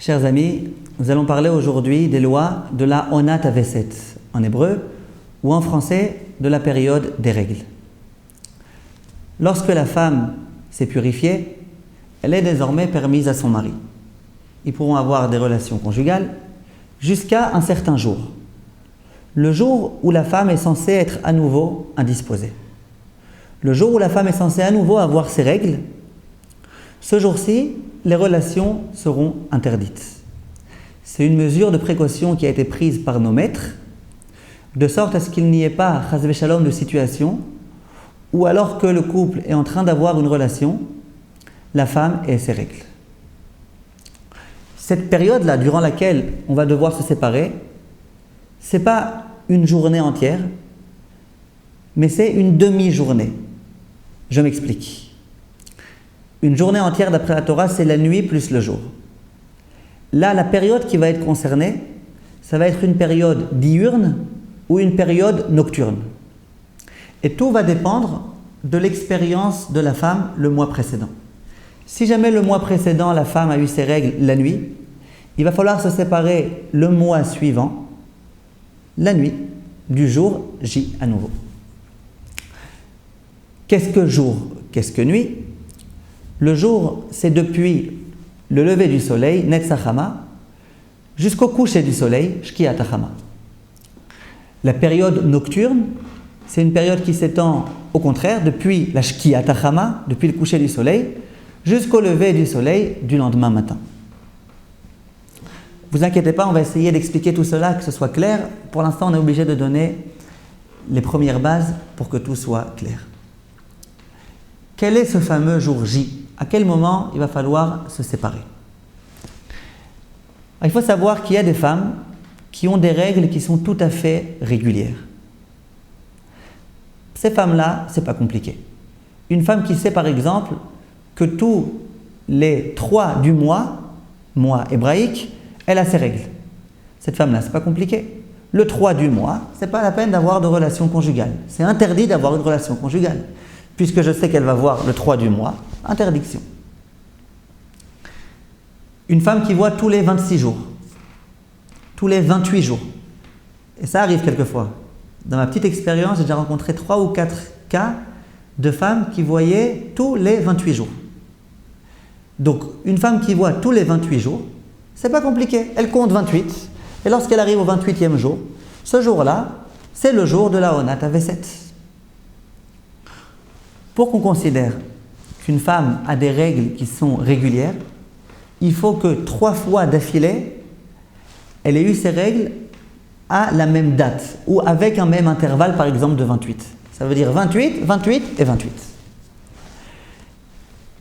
Chers amis, nous allons parler aujourd'hui des lois de la Onat Aveset en hébreu ou en français de la période des règles. Lorsque la femme s'est purifiée, elle est désormais permise à son mari. Ils pourront avoir des relations conjugales jusqu'à un certain jour. Le jour où la femme est censée être à nouveau indisposée. Le jour où la femme est censée à nouveau avoir ses règles, ce jour-ci, les relations seront interdites. C'est une mesure de précaution qui a été prise par nos maîtres, de sorte à ce qu'il n'y ait pas, chas v'shalom, de situation où alors que le couple est en train d'avoir une relation, la femme ait ses règles. Cette période-là, durant laquelle on va devoir se séparer, ce n'est pas une journée entière, mais c'est une demi-journée. Je m'explique. Une journée entière d'après la Torah, c'est la nuit plus le jour. Là, la période qui va être concernée, ça va être une période diurne ou une période nocturne. Et tout va dépendre de l'expérience de la femme le mois précédent. Si jamais le mois précédent, la femme a eu ses règles la nuit, il va falloir se séparer le mois suivant, la nuit, du jour J à nouveau. Qu'est-ce que jour? Qu'est-ce que nuit? Le jour, c'est depuis le lever du soleil, Netzachama, jusqu'au coucher du soleil, Shkiatachama. La période nocturne, c'est une période qui s'étend au contraire depuis la Shkiatachama, depuis le coucher du soleil, jusqu'au lever du soleil du lendemain matin. Vous inquiétez pas, on va essayer d'expliquer tout cela, que ce soit clair. Pour l'instant, on est obligé de donner les premières bases pour que tout soit clair. Quel est ce fameux jour J? À quel moment il va falloir se séparer? Il faut savoir qu'il y a des femmes qui ont des règles qui sont tout à fait régulières. Ces femmes-là, ce n'est pas compliqué. Une femme qui sait par exemple que tous les 3 du mois hébraïque, elle a ses règles. Cette femme-là, ce n'est pas compliqué. Le 3 du mois, ce n'est pas la peine d'avoir de relation conjugale. C'est interdit d'avoir une relation conjugale. Puisque je sais qu'elle va voir le 3 du mois, interdiction. Une femme qui voit tous les 26 jours, tous les 28 jours. Et ça arrive quelquefois. Dans ma petite expérience, j'ai déjà rencontré 3 ou 4 cas de femmes qui voyaient tous les 28 jours. Donc, une femme qui voit tous les 28 jours, c'est pas compliqué. Elle compte 28. Et lorsqu'elle arrive au 28e jour, ce jour-là, c'est le jour de la Onat Aveset. Pour qu'on considère qu'une femme a des règles qui sont régulières, il faut que 3 fois d'affilée, elle ait eu ses règles à la même date ou avec un même intervalle, par exemple de 28. Ça veut dire 28, 28 et 28.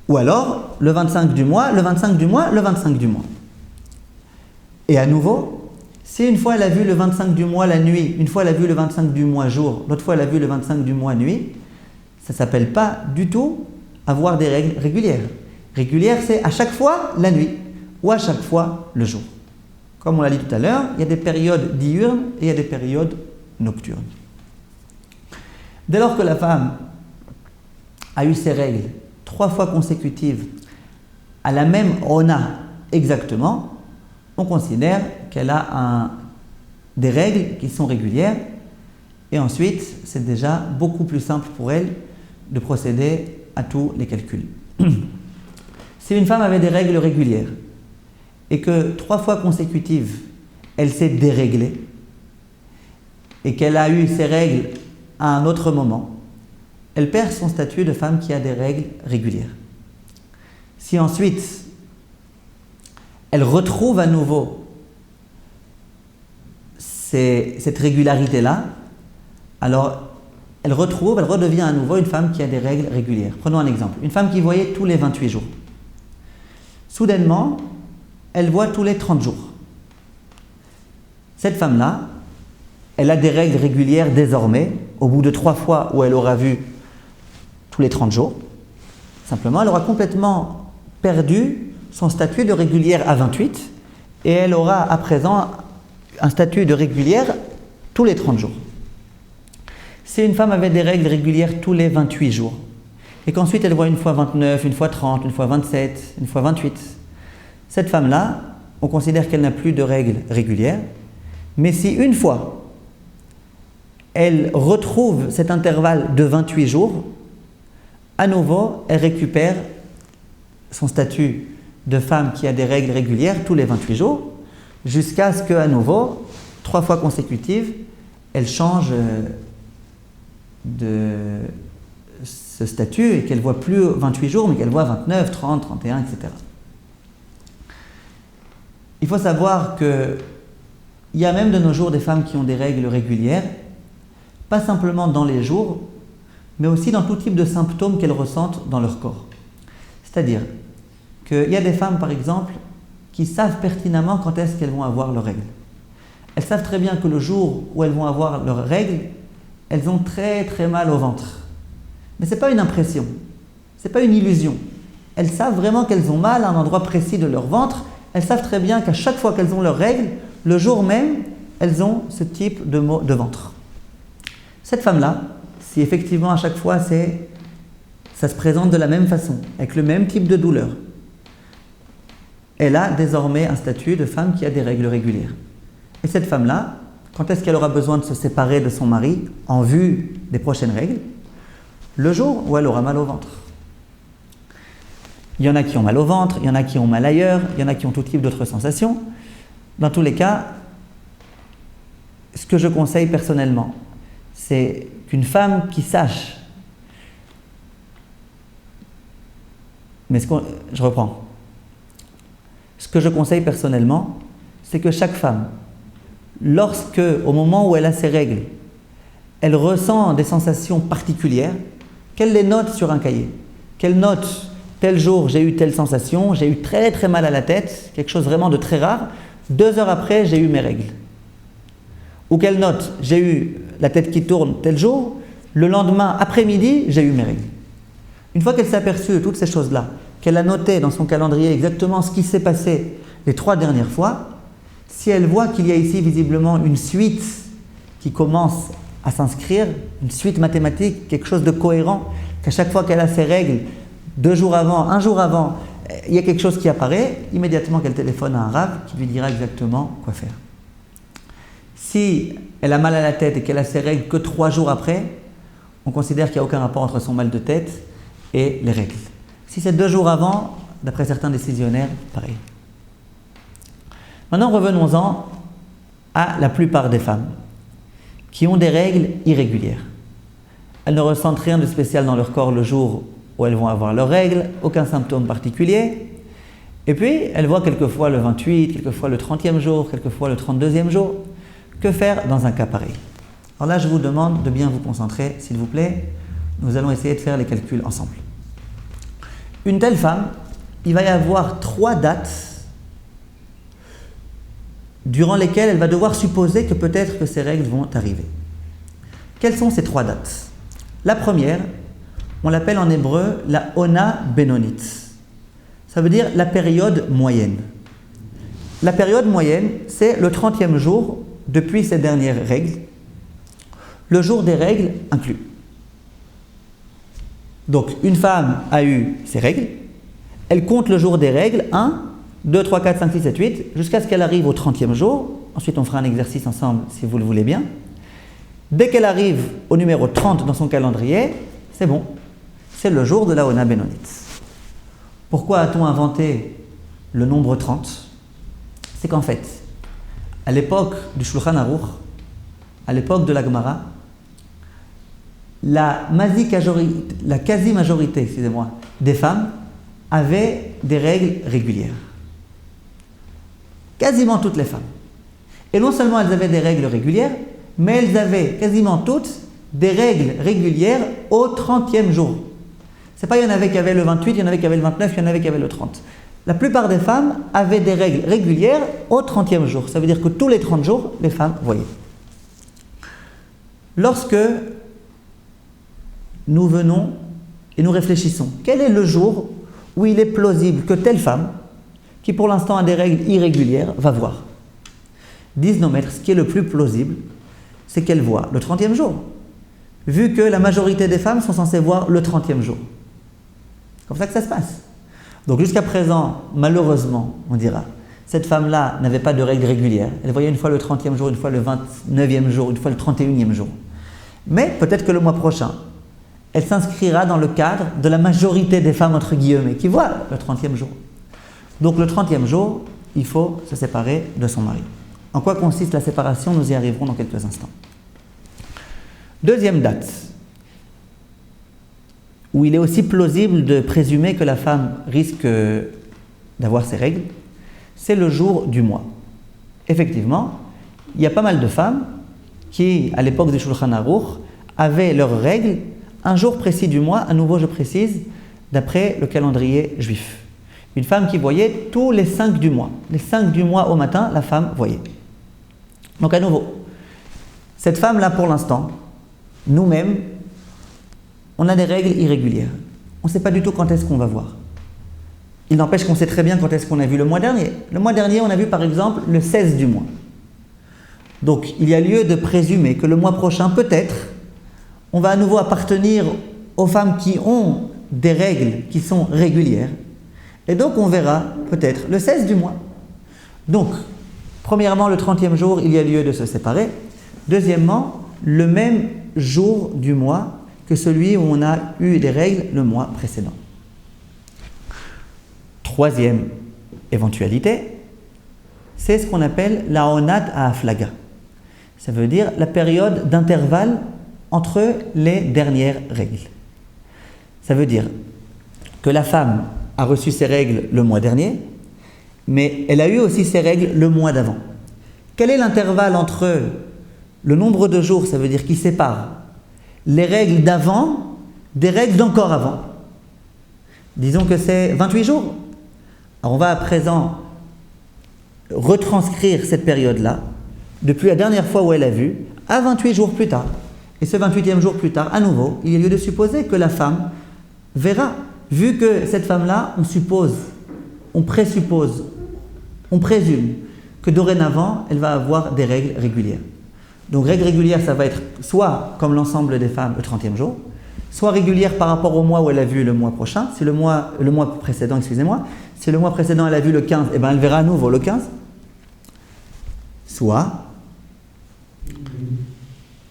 Ou alors, le 25 du mois, le 25 du mois, le 25 du mois. Et à nouveau, si une fois elle a vu le 25 du mois la nuit, une fois elle a vu le 25 du mois jour, l'autre fois elle a vu le 25 du mois nuit, ça ne s'appelle pas du tout avoir des règles régulières. Régulière, c'est à chaque fois la nuit ou à chaque fois le jour. Comme on l'a dit tout à l'heure, il y a des périodes diurnes et il y a des périodes nocturnes. Dès lors que la femme a eu ses règles 3 fois consécutives à la même ona exactement, on considère qu'elle a des règles qui sont régulières et ensuite, c'est déjà beaucoup plus simple pour elle de procéder à tous les calculs. Si une femme avait des règles régulières et que 3 fois consécutives, elle s'est déréglée et qu'elle a eu ses règles à un autre moment, elle perd son statut de femme qui a des règles régulières. Si ensuite, elle retrouve à nouveau cette régularité-là, alors elle redevient à nouveau une femme qui a des règles régulières. Prenons un exemple. Une femme qui voyait tous les 28 jours. Soudainement, elle voit tous les 30 jours. Cette femme-là, elle a des règles régulières désormais, au bout de 3 fois où elle aura vu tous les 30 jours. Simplement, elle aura complètement perdu son statut de régulière à 28 et elle aura à présent un statut de régulière tous les 30 jours. Si une femme avait des règles régulières tous les 28 jours et qu'ensuite elle voit une fois 29, une fois 30, une fois 27, une fois 28, cette femme-là, on considère qu'elle n'a plus de règles régulières. Mais si une fois, elle retrouve cet intervalle de 28 jours, à nouveau, elle récupère son statut de femme qui a des règles régulières tous les 28 jours, jusqu'à ce qu'à nouveau, 3 fois consécutives, elle change de ce statut et qu'elle ne voit plus 28 jours, mais qu'elle voit 29, 30, 31, etc. Il faut savoir qu'il y a même de nos jours des femmes qui ont des règles régulières, pas simplement dans les jours, mais aussi dans tout type de symptômes qu'elles ressentent dans leur corps. C'est-à-dire qu'il y a des femmes, par exemple, qui savent pertinemment quand est-ce qu'elles vont avoir leurs règles. Elles savent très bien que le jour où elles vont avoir leurs règles, elles ont très très mal au ventre. Mais ce n'est pas une impression, ce n'est pas une illusion. Elles savent vraiment qu'elles ont mal à un endroit précis de leur ventre. Elles savent très bien qu'à chaque fois qu'elles ont leurs règles, le jour même, elles ont ce type de maux de ventre. Cette femme-là, si effectivement à chaque fois ça se présente de la même façon, avec le même type de douleur, elle a désormais un statut de femme qui a des règles régulières. Et cette femme-là, quand est-ce qu'elle aura besoin de se séparer de son mari en vue des prochaines règles? Le jour où elle aura mal au ventre. Il y en a qui ont mal au ventre, il y en a qui ont mal ailleurs, il y en a qui ont tout type d'autres sensations. Dans tous les cas, ce que je conseille personnellement, c'est qu'une femme qui sache, je reprends. Ce que je conseille personnellement, c'est que chaque femme, lorsque, au moment où elle a ses règles, elle ressent des sensations particulières, qu'elle les note sur un cahier. Qu'elle note, tel jour j'ai eu telle sensation, j'ai eu très très mal à la tête, quelque chose vraiment de très rare, 2 heures après j'ai eu mes règles. Ou qu'elle note, j'ai eu la tête qui tourne tel jour, le lendemain après-midi j'ai eu mes règles. Une fois qu'elle s'est aperçue de toutes ces choses-là, qu'elle a noté dans son calendrier exactement ce qui s'est passé les 3 dernières fois, si elle voit qu'il y a ici visiblement une suite qui commence à s'inscrire, une suite mathématique, quelque chose de cohérent, qu'à chaque fois qu'elle a ses règles, 2 jours avant, 1 jour avant, il y a quelque chose qui apparaît, immédiatement qu'elle téléphone à un rave qui lui dira exactement quoi faire. Si elle a mal à la tête et qu'elle a ses règles que 3 jours après, on considère qu'il n'y a aucun rapport entre son mal de tête et les règles. Si c'est 2 jours avant, d'après certains décisionnaires, pareil. Maintenant, revenons-en à la plupart des femmes qui ont des règles irrégulières. Elles ne ressentent rien de spécial dans leur corps le jour où elles vont avoir leurs règles, aucun symptôme particulier. Et puis, elles voient quelquefois le 28, quelquefois le 30e jour, quelquefois le 32e jour. Que faire dans un cas pareil? Alors là, je vous demande de bien vous concentrer, s'il vous plaît. Nous allons essayer de faire les calculs ensemble. Une telle femme, il va y avoir 3 dates durant lesquelles elle va devoir supposer que peut-être que ses règles vont arriver. Quelles sont ces 3 dates? La première, on l'appelle en hébreu la Ona Benonit. Ça veut dire la période moyenne. La période moyenne, c'est le 30e jour depuis ses dernières règles, le jour des règles inclus. Donc, une femme a eu ses règles, elle compte le jour des règles, 1, 2, 3, 4, 5, 6, 7, 8, jusqu'à ce qu'elle arrive au 30e jour. Ensuite, on fera un exercice ensemble si vous le voulez bien. Dès qu'elle arrive au numéro 30 dans son calendrier, c'est bon, c'est le jour de la Ona Benonit. Pourquoi a-t-on inventé le nombre 30? C'est qu'en fait, à l'époque du Shulchan Aruch, à l'époque de la Gemara, la quasi-majorité des femmes avaient des règles régulières. Quasiment toutes les femmes. Et non seulement elles avaient des règles régulières, mais elles avaient quasiment toutes des règles régulières au 30e jour. C'est pas il y en avait qui avaient le 28, il y en avait qui avaient le 29, il y en avait qui avaient le 30. La plupart des femmes avaient des règles régulières au 30e jour. Ça veut dire que tous les 30 jours, les femmes voyaient. Lorsque nous venons et nous réfléchissons, quel est le jour où il est plausible que telle femme, qui pour l'instant a des règles irrégulières, va voir? Disent nos maîtres, ce qui est le plus plausible, c'est qu'elle voit le 30e jour, vu que la majorité des femmes sont censées voir le 30e jour. C'est comme ça que ça se passe. Donc jusqu'à présent, malheureusement, on dira, cette femme-là n'avait pas de règles régulières. Elle voyait une fois le 30e jour, une fois le 29e jour, une fois le 31e jour. Mais peut-être que le mois prochain, elle s'inscrira dans le cadre de la majorité des femmes, entre guillemets, qui voient le 30e jour. Donc le 30e jour, il faut se séparer de son mari. En quoi consiste la séparation? Nous y arriverons dans quelques instants. Deuxième date, où il est aussi plausible de présumer que la femme risque d'avoir ses règles, c'est le jour du mois. Effectivement, il y a pas mal de femmes qui, à l'époque du Shulchan Aruch, avaient leurs règles un jour précis du mois, à nouveau je précise, d'après le calendrier juif. Une femme qui voyait tous les 5 du mois. Les 5 du mois au matin, la femme voyait. Donc à nouveau, cette femme-là pour l'instant, nous-mêmes, on a des règles irrégulières. On ne sait pas du tout quand est-ce qu'on va voir. Il n'empêche qu'on sait très bien quand est-ce qu'on a vu le mois dernier. Le mois dernier, on a vu par exemple le 16 du mois. Donc il y a lieu de présumer que le mois prochain, peut-être, on va à nouveau appartenir aux femmes qui ont des règles qui sont régulières. Et donc on verra peut-être le 16 du mois. Donc, premièrement, le 30e jour, il y a lieu de se séparer. Deuxièmement, le même jour du mois que celui où on a eu des règles le mois précédent. Troisième éventualité, c'est ce qu'on appelle la onat à aflaga. Ça veut dire la période d'intervalle entre les dernières règles. Ça veut dire que la femme a reçu ses règles le mois dernier, mais elle a eu aussi ses règles le mois d'avant. Quel est l'intervalle entre le nombre de jours, ça veut dire qui sépare les règles d'avant des règles d'encore avant? Disons que c'est 28 jours. Alors on va à présent retranscrire cette période-là, depuis la dernière fois où elle a vu, à 28 jours plus tard. Et ce 28e jour plus tard, à nouveau, il y a lieu de supposer que la femme verra. Vu que cette femme-là, on suppose, on présuppose, on présume que dorénavant, elle va avoir des règles régulières. Donc règles régulières, ça va être soit comme l'ensemble des femmes le 30e jour, soit régulière par rapport au mois où elle a vu le mois prochain. Si le mois précédent, excusez-moi, si le mois précédent elle a vu le 15, eh ben elle verra à nouveau le 15. Soit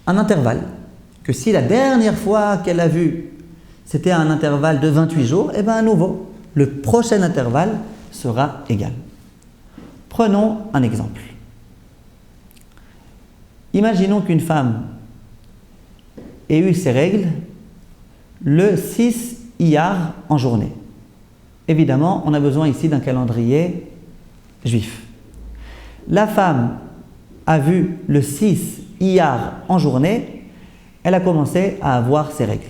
un intervalle, que si la dernière fois qu'elle a vu c'était à un intervalle de 28 jours, et bien à nouveau, le prochain intervalle sera égal. Prenons un exemple. Imaginons qu'une femme ait eu ses règles le 6 Iyar en journée. Évidemment, on a besoin ici d'un calendrier juif. La femme a vu le 6 Iyar en journée, elle a commencé à avoir ses règles.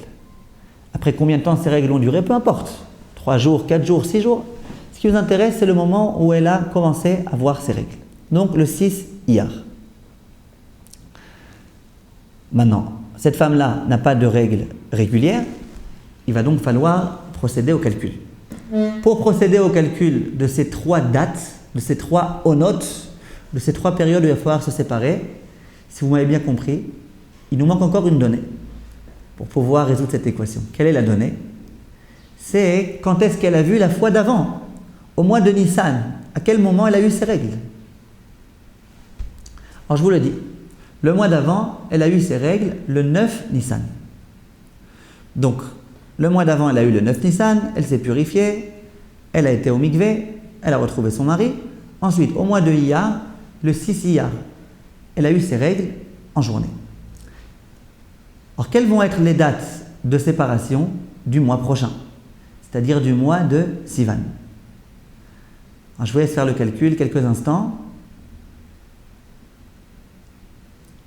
Après combien de temps ces règles ont duré, peu importe. 3 jours, 4 jours, 6 jours. Ce qui nous intéresse, c'est le moment où elle a commencé à voir ses règles. Donc le 6 Iyar. Maintenant, cette femme-là n'a pas de règles régulières. Il va donc falloir procéder au calcul. Pour procéder au calcul de ces 3 dates, de ces 3 onotes, de ces 3 périodes où il va falloir se séparer, si vous m'avez bien compris, il nous manque encore une donnée pour pouvoir résoudre cette équation. Quelle est la donnée? C'est quand est-ce qu'elle a vu la fois d'avant, au mois de Nissan. À quel moment elle a eu ses règles? Alors je vous le dis, le mois d'avant, elle a eu ses règles le 9 Nissan. Donc, le mois d'avant, elle a eu le 9 Nissan, elle s'est purifiée, elle a été au mikvé, elle a retrouvé son mari. Ensuite, au mois de Iyar, le 6 Iyar, elle a eu ses règles en journée. Alors, quelles vont être les dates de séparation du mois prochain, c'est-à-dire du mois de Sivan? Alors, je vous laisse faire le calcul quelques instants.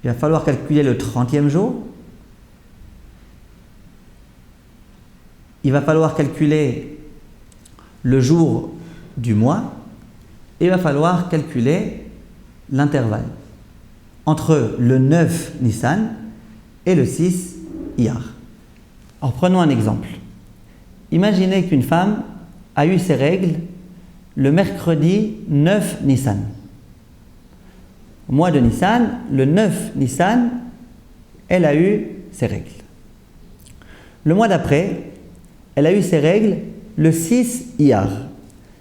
Il va falloir calculer le 30e jour. Il va falloir calculer le jour du mois. Et il va falloir calculer l'intervalle entre le 9 Nissan et le 6 Iyar. Alors prenons un exemple. Imaginez qu'une femme a eu ses règles le mercredi 9 Nissan. Au mois de Nissan, le 9 Nissan, elle a eu ses règles. Le mois d'après, elle a eu ses règles le 6 Iyar.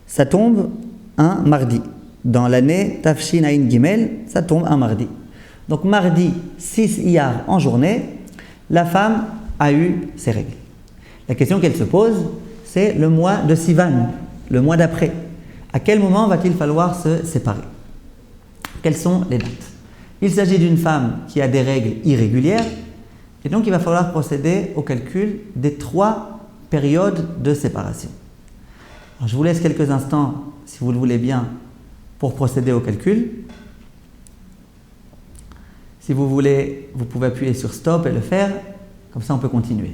Ça tombe un mardi. dans l'année Tafshin Aïn Gimel, ça tombe un mardi. Donc mardi 6 Iyar en journée, la femme a eu ses règles. La question qu'elle se pose, c'est le mois de Sivan, le mois d'après. À quel moment va-t-il falloir se séparer? Quelles sont les dates? Il s'agit d'une femme qui a des règles irrégulières et donc il va falloir procéder au calcul des 3 périodes de séparation. Alors, je vous laisse quelques instants, si vous le voulez bien, pour procéder au calcul. Si vous voulez, vous pouvez appuyer sur stop et le faire, comme ça on peut continuer.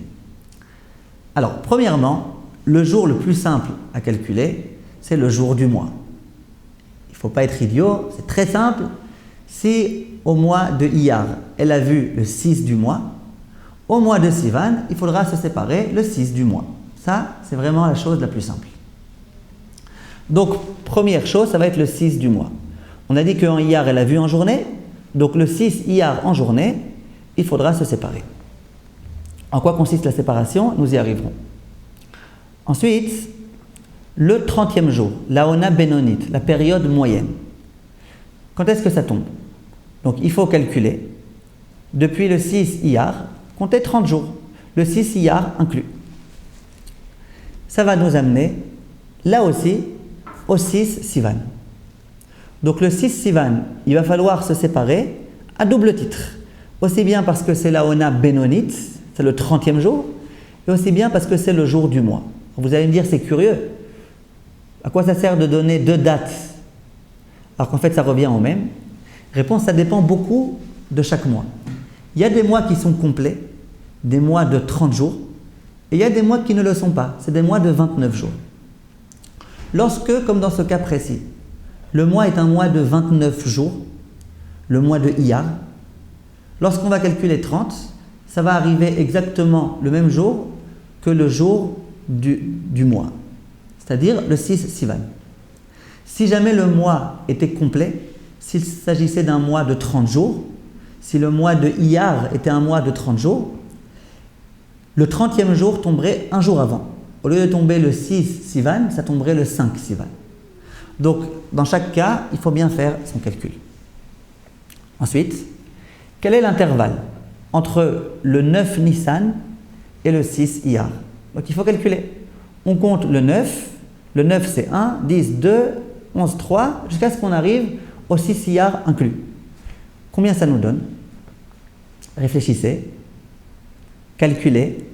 Alors, premièrement, le jour le plus simple à calculer, c'est le jour du mois. Il ne faut pas être idiot, c'est très simple. Si au mois de Iyar, elle a vu le 6 du mois, au mois de Sivan, il faudra se séparer le 6 du mois. Ça, c'est vraiment la chose la plus simple. Donc, première chose, ça va être le 6 du mois. On a dit qu'en Iyar, elle a vu en journée. Donc, le 6 Iyar en journée, il faudra se séparer. En quoi consiste la séparation? Nous y arriverons. Ensuite, le 30e jour, la Ona Benonite, la période moyenne. Quand est-ce que ça tombe? Donc, il faut calculer. Depuis le 6 Iyar, comptez 30 jours. Le 6 Iyar inclus. Ça va nous amener, là aussi, au 6 Sivan. Donc le 6 Sivan, il va falloir se séparer à double titre. Aussi bien parce que c'est la Ona Benonite, c'est le 30e jour, et aussi bien parce que c'est le jour du mois. Vous allez me dire, c'est curieux. À quoi ça sert de donner 2 dates alors qu'en fait ça revient au même? Réponse, ça dépend beaucoup de chaque mois. Il y a des mois qui sont complets, des mois de 30 jours, et il y a des mois qui ne le sont pas, c'est des mois de 29 jours. Lorsque, comme dans ce cas précis, le mois est un mois de 29 jours, le mois de Iyar, lorsqu'on va calculer 30, ça va arriver exactement le même jour que le jour du mois, c'est-à-dire le 6 Sivan. Si jamais le mois était complet, s'il s'agissait d'un mois de 30 jours, si le mois de Iyar était un mois de 30 jours, le 30e jour tomberait un jour avant. Au lieu de tomber le 6 Sivan, ça tomberait le 5 Sivan. Donc, dans chaque cas, il faut bien faire son calcul. Ensuite, quel est l'intervalle entre le 9 Nissan et le 6 Iyar? Donc, il faut calculer. On compte le 9 c'est 1, 10, 2, 11, 3, jusqu'à ce qu'on arrive au 6 Iyar inclus. Combien ça nous donne? Réfléchissez, calculez.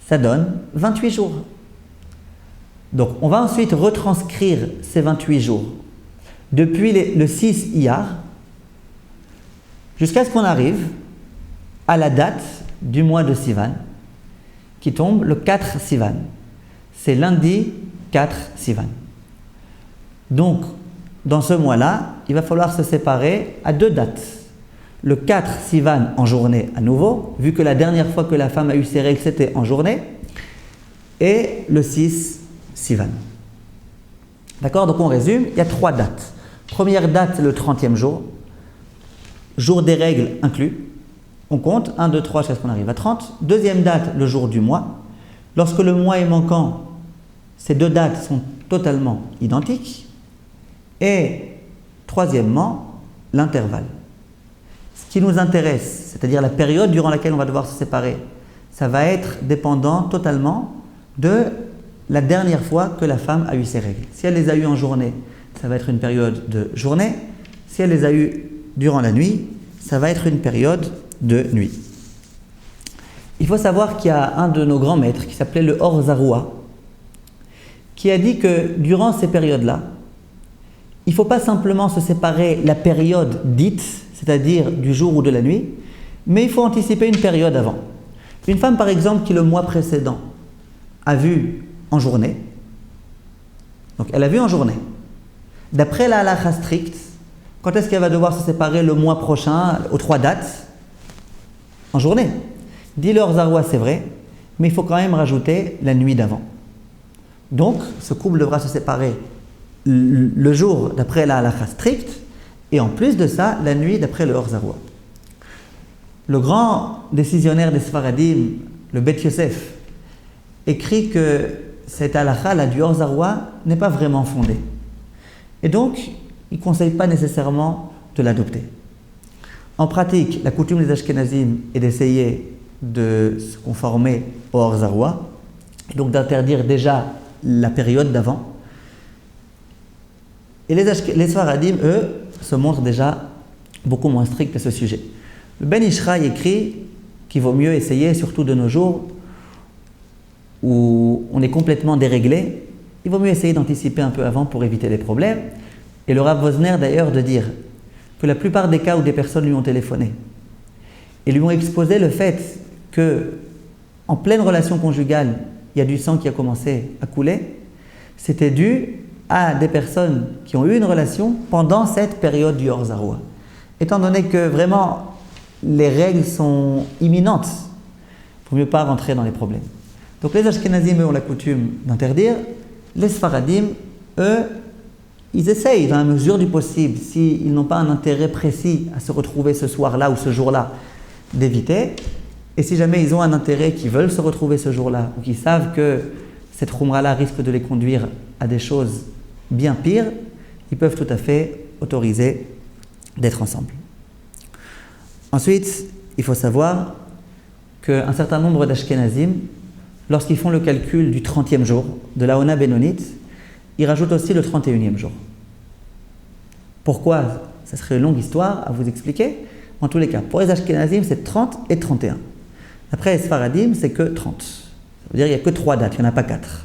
Ça donne 28 jours. Donc, on va ensuite retranscrire ces 28 jours depuis le 6 Iyar jusqu'à ce qu'on arrive à la date du mois de Sivan qui tombe le 4 Sivan. C'est lundi 4 Sivan. Donc, dans ce mois-là, il va falloir se séparer à 2 dates. Le 4 Sivan en journée à nouveau, vu que la dernière fois que la femme a eu ses règles, c'était en journée, et le 6 Sivan. D'accord? Donc on résume, il y a 3 dates. Première date, c'est le 30e jour, jour des règles inclus. On compte, 1, 2, 3, jusqu'à ce qu'on arrive à 30. Deuxième date, le jour du mois. Lorsque le mois est manquant, ces 2 dates sont totalement identiques. Et troisièmement, l'intervalle. Ce qui nous intéresse, c'est-à-dire la période durant laquelle on va devoir se séparer, ça va être dépendant totalement de la dernière fois que la femme a eu ses règles. Si elle les a eues en journée, ça va être une période de journée. Si elle les a eues durant la nuit, ça va être une période de nuit. Il faut savoir qu'il y a un de nos grands maîtres qui s'appelait le Or Zaroua, qui a dit que durant ces périodes-là, il ne faut pas simplement se séparer la période dite, c'est-à-dire du jour ou de la nuit, mais il faut anticiper une période avant. Une femme, par exemple, qui le mois précédent a vu en journée, donc elle a vu en journée, d'après la halakha stricte, quand est-ce qu'elle va devoir se séparer le mois prochain, aux 3 dates? En journée. Dit le Or Zaroua, c'est vrai, mais il faut quand même rajouter la nuit d'avant. Donc, ce couple devra se séparer le jour d'après la halakha stricte, et en plus de ça, la nuit d'après le Or Zaroua. Le grand décisionnaire des Sfaradim, le Bet Yosef, écrit que cette halakha, la du Or Zaroua, n'est pas vraiment fondée. Et donc, ils ne conseillent pas nécessairement de l'adopter. En pratique, la coutume des Ashkenazim est d'essayer de se conformer au Or Zarwa, et donc d'interdire déjà la période d'avant. Et les Sfaradim, eux, se montrent déjà beaucoup moins stricts à ce sujet. Le Ben Ishraï écrit qu'il vaut mieux essayer, surtout de nos jours, où on est complètement déréglé, il vaut mieux essayer d'anticiper un peu avant pour éviter les problèmes. Et le Rav Wosner d'ailleurs de dire que la plupart des cas où des personnes lui ont téléphoné et lui ont exposé le fait que en pleine relation conjugale, il y a du sang qui a commencé à couler, c'était dû à des personnes qui ont eu une relation pendant cette période du Or Zarwa. Étant donné que vraiment les règles sont imminentes, il ne faut mieux pas rentrer dans les problèmes. Donc les Ashkenazim, eux, ont la coutume d'interdire. Les Sfaradim, eux, ils essayent dans la mesure du possible, s'ils n'ont pas un intérêt précis à se retrouver ce soir-là ou ce jour-là, d'éviter. Et si jamais ils ont un intérêt, qu'ils veulent se retrouver ce jour-là, ou qu'ils savent que cette khumra-là risque de les conduire à des choses bien pires, ils peuvent tout à fait autoriser d'être ensemble. Ensuite, il faut savoir qu'un certain nombre d'Ashkenazim, lorsqu'ils font le calcul du 30e jour de la Ona Benonite, ils rajoutent aussi le 31e jour. Pourquoi? Ça serait une longue histoire à vous expliquer. En tous les cas, pour les Ashkenazim, c'est 30 et 31. Après les Sfaradim, c'est que 30. Ça veut dire qu'il n'y a que 3 dates, il n'y en a pas 4.